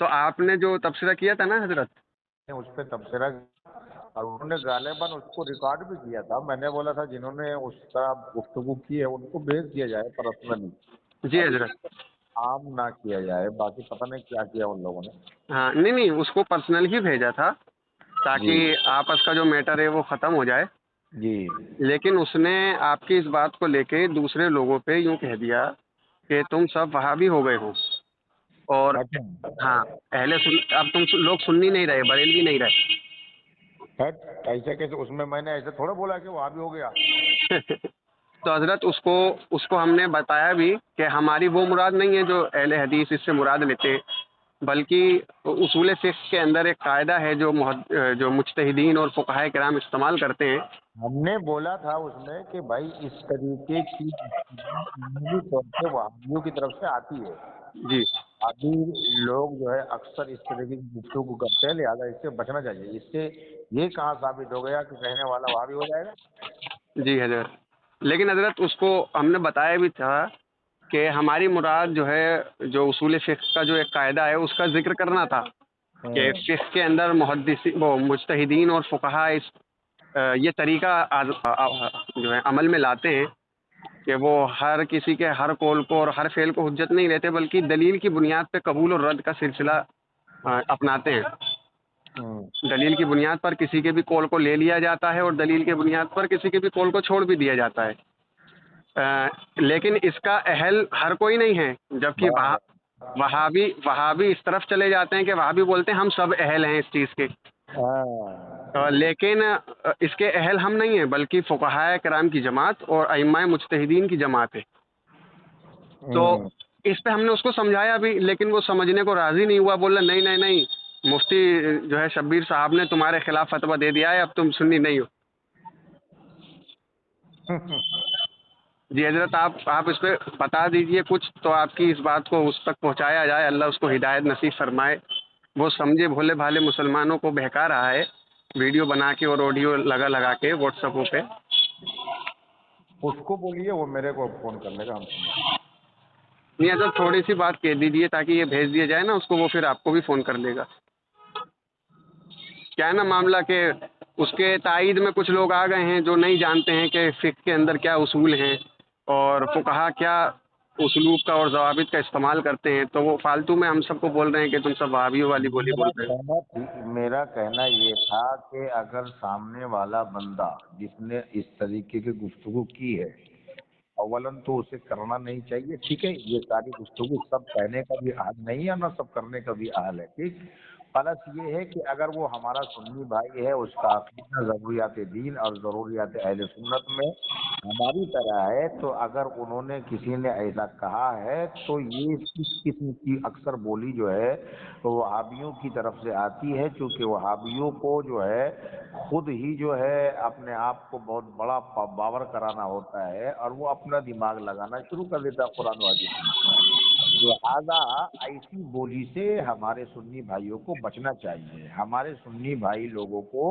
تو آپ نے جو تبصرہ کیا تھا نا حضرت، اس پہ تبصرہ اور انہوں نے غالباً اس کو ریکارڈ بھی کیا تھا. میں نے بولا تھا جنہوں نے اس کا گفتگو کی ہے ان کو بھیج دیا جائے پرسنلی جی اور حضرت. عام نہ کیا جائے. باقی پتہ نہیں کیا کیا ان لوگوں نے. ہاں نہیں نہیں، اس کو پرسنل ہی بھیجا تھا جی تاکہ آپس کا جو میٹر ہے وہ ختم ہو جائے. جی لیکن اس نے آپ کی اس بات کو لے کے دوسرے لوگوں پہ یوں کہہ دیا کہ تم سب وہابی ہو گئے ہو. اور اچھا ہاں، اب تم لوگ سنی نہیں رہے، بریلوی نہیں رہے. ایسے کیسے؟ اس میں نے ایسے تھوڑا بولا کہ وہ بھی ہو گیا. تو حضرت اس کو ہم نے بتایا بھی کہ ہماری وہ مراد نہیں ہے جو اہل حدیث اس سے مراد لیتے ہیں، بلکہ اصول فقہ کے اندر ایک قاعدہ ہے جو مجتہدین اور فقہائے کرام استعمال کرتے ہیں. ہم نے بولا تھا اس میں کہ بھائی اس طریقے کی عمومی طور پہ وہابیوں کی طرف سے آتی ہے. جی ابھی لوگ جو ہے اکثر اس طریقے کی گفتگو کرتے ہیں، لہٰذا اس سے بچنا چاہیے. اس سے یہ کہاں ثابت ہو گیا کہ کہنے والا وہابی ہو جائے گا؟ جی حضرت. لیکن حضرت اس کو ہم نے بتایا بھی تھا کہ ہماری مراد جو ہے جو اصول فقہ کا جو ایک قاعدہ ہے اس کا ذکر کرنا تھا کہ فقہ کے اندر مجتہدین اور فقہا یہ طریقہ جو ہے عمل میں لاتے ہیں کہ وہ ہر کسی کے ہر قول کو اور ہر فعل کو حجت نہیں لیتے، بلکہ دلیل کی بنیاد پہ قبول اور رد کا سلسلہ اپناتے ہیں. دلیل کی بنیاد پر کسی کے بھی قول کو لے لیا جاتا ہے اور دلیل کی بنیاد پر کسی کے بھی قول کو چھوڑ بھی دیا جاتا ہے. لیکن اس کا اہل ہر کوئی نہیں ہے، جبکہ وہابی اس طرف چلے جاتے ہیں کہ وہابی بولتے ہیں ہم سب اہل ہیں اس چیز کے. لیکن اس کے اہل ہم نہیں ہیں، بلکہ فقہائے کرام کی جماعت اور ائمہ مجتہدین کی جماعت ہے. تو اس پہ ہم نے اس کو سمجھایا بھی، لیکن وہ سمجھنے کو راضی نہیں ہوا. بولا نہیں نہیں نہیں، مفتی جو ہے شبیر صاحب نے تمہارے خلاف فتویٰ دے دیا ہے، اب تم سنی نہیں ہو. جی حضرت، آپ اس پہ بتا دیجئے کچھ تو آپ کی اس بات کو اس تک پہنچایا جائے. اللہ اس کو ہدایت نصیب فرمائے. وہ سمجھے بھولے بھالے مسلمانوں کو بہکا رہا ہے ویڈیو بنا کے اور آڈیو لگا کے واٹس ایپوں پہ. اس کو بولیے وہ میرے کو فون کر لے گا. ہم سنیں. نہیں حضرت، تھوڑی سی بات کہہ دیجیے تاکہ یہ بھیج دیا جائے نا اس کو، وہ پھر آپ کو بھی فون کر لے گا. کیا ہے نا معاملہ کہ اس کے تائید میں کچھ لوگ آ گئے ہیں جو نہیں جانتے ہیں کہ فقہ کے اندر کیا اصول ہیں اور فقہا کیا اسلوب کا اور ضوابط کا استعمال کرتے ہیں. تو وہ فالتو میں ہم سب کو بول رہے ہیں کہ تم سب وہابیوں والی بولی بول رہے ہیں. میرا کہنا یہ تھا کہ اگر سامنے والا بندہ جس نے اس طریقے کی گفتگو کی ہے، اولاً تو اسے کرنا نہیں چاہیے. ٹھیک ہے، یہ ساری گفتگو سب کہنے کا بھی اہل نہیں ہے، نہ سب کرنے کا بھی اہل ہے. ٹھیک، غلط یہ ہے کہ اگر وہ ہمارا سنی بھائی ہے، اس کا عقیدہ ضروریات دین اور ضروریات اہل سنت میں ہماری طرح ہے، تو اگر انہوں نے کسی نے ایسا کہا ہے تو یہ اس قسم کی اکثر بولی جو ہے تو وہابیوں کی طرف سے آتی ہے، چونکہ وہابیوں کو جو ہے خود ہی جو ہے اپنے آپ کو بہت بڑا باور کرانا ہوتا ہے اور وہ اپنا دماغ لگانا شروع کر دیتا ہے قرآن و حدیث میں. لہٰذا ایسی بولی سے ہمارے سنی بھائیوں کو بچنا چاہیے. ہمارے سنی بھائی لوگوں کو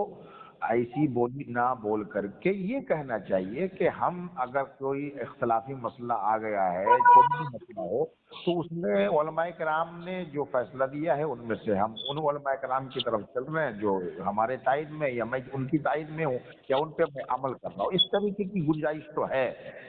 ایسی بولی نہ بول کر کے یہ کہنا چاہیے کہ ہم اگر کوئی اختلافی مسئلہ آ گیا ہے، کوئی بھی مسئلہ ہو، تو اس میں علماء کرام نے جو فیصلہ دیا ہے ان میں سے ہم ان علماء کرام کی طرف چل رہے ہیں جو ہمارے تائید میں، یا میں ان کی تائید میں ہوں یا ان پہ میں عمل کر رہا ہوں. اس طریقے کی گنجائش تو ہے،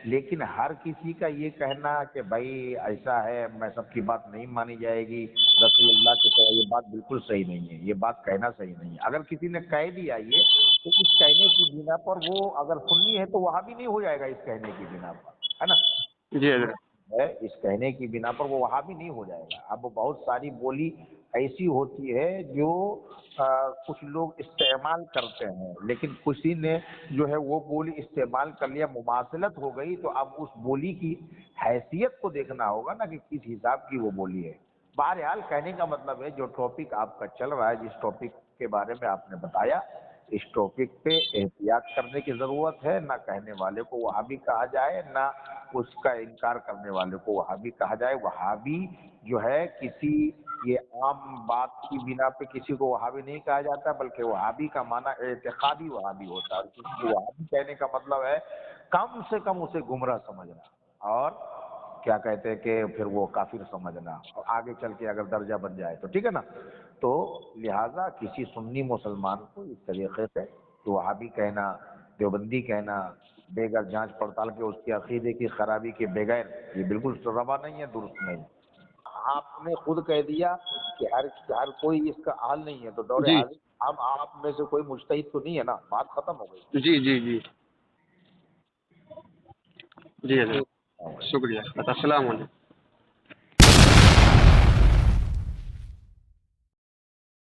لیکن ہر کسی کا یہ کہنا کہ بھائی ایسا ہے میں سب کی بات نہیں مانی جائے گی رسول اللہ کے سوا، یہ بات بالکل صحیح نہیں ہے. یہ بات کہنا صحیح نہیں ہے. اگر کسی نے کہہ دیا یہ تو اس کہنے کی بنا پر وہ اگر سنی ہے تو وہاں بھی نہیں ہو جائے گا. اس کہنے کی بنا پر ہے نا، جی حضرت. اس کہنے کی بنا پر وہ وہاں بھی نہیں ہو جائے گا. اب بہت ساری بولی ایسی ہوتی ہے جو کچھ لوگ استعمال کرتے ہیں، لیکن کسی نے جو ہے وہ بولی استعمال کر لیا، مماثلت ہو گئی، تو اب اس بولی کی حیثیت کو دیکھنا ہوگا نا کہ کس حساب کی وہ بولی ہے. بہرحال کہنے کا مطلب ہے جو ٹاپک آپ کا چل رہا ہے، جس ٹاپک کے بارے میں آپ نے بتایا، اس ٹاپک پہ احتیاط کرنے کی ضرورت ہے. نہ کہنے والے کو وہابی کہا جائے، نہ اس کا انکار کرنے والے کو وہابی کہا جائے. وہابی جو ہے کسی یہ عام بات کی بنا پہ کسی کو وہابی نہیں کہا جاتا، بلکہ وہابی کا معنی اعتقادی وہابی ہوتا ہے. اور کسی کو وہابی کہنے کا مطلب ہے کم سے کم اسے گمراہ سمجھنا. اور کیا کہتے ہیں کہ پھر وہ کافر سمجھنا، اور آگے چل کے اگر درجہ بن جائے تو ٹھیک ہے نا. تو لہٰذا کسی سنی مسلمان کو اس طریقے سے وہابی کہنا، دیوبندی کہنا بغیر جانچ پڑتال کے، اس کے عقیدے کی خرابی کے بغیر، یہ بالکل روا نہیں ہے، درست نہیں. آپ نے خود کہہ دیا کہ ہر کوئی اس کا حال نہیں ہے، تو دور جی حاضر اب آپ میں سے کوئی مجتہد تو نہیں ہے نا، بات ختم ہو گئی. جی جی جی جی حضرت، ٹھیک. شکریہ، السلام علیکم.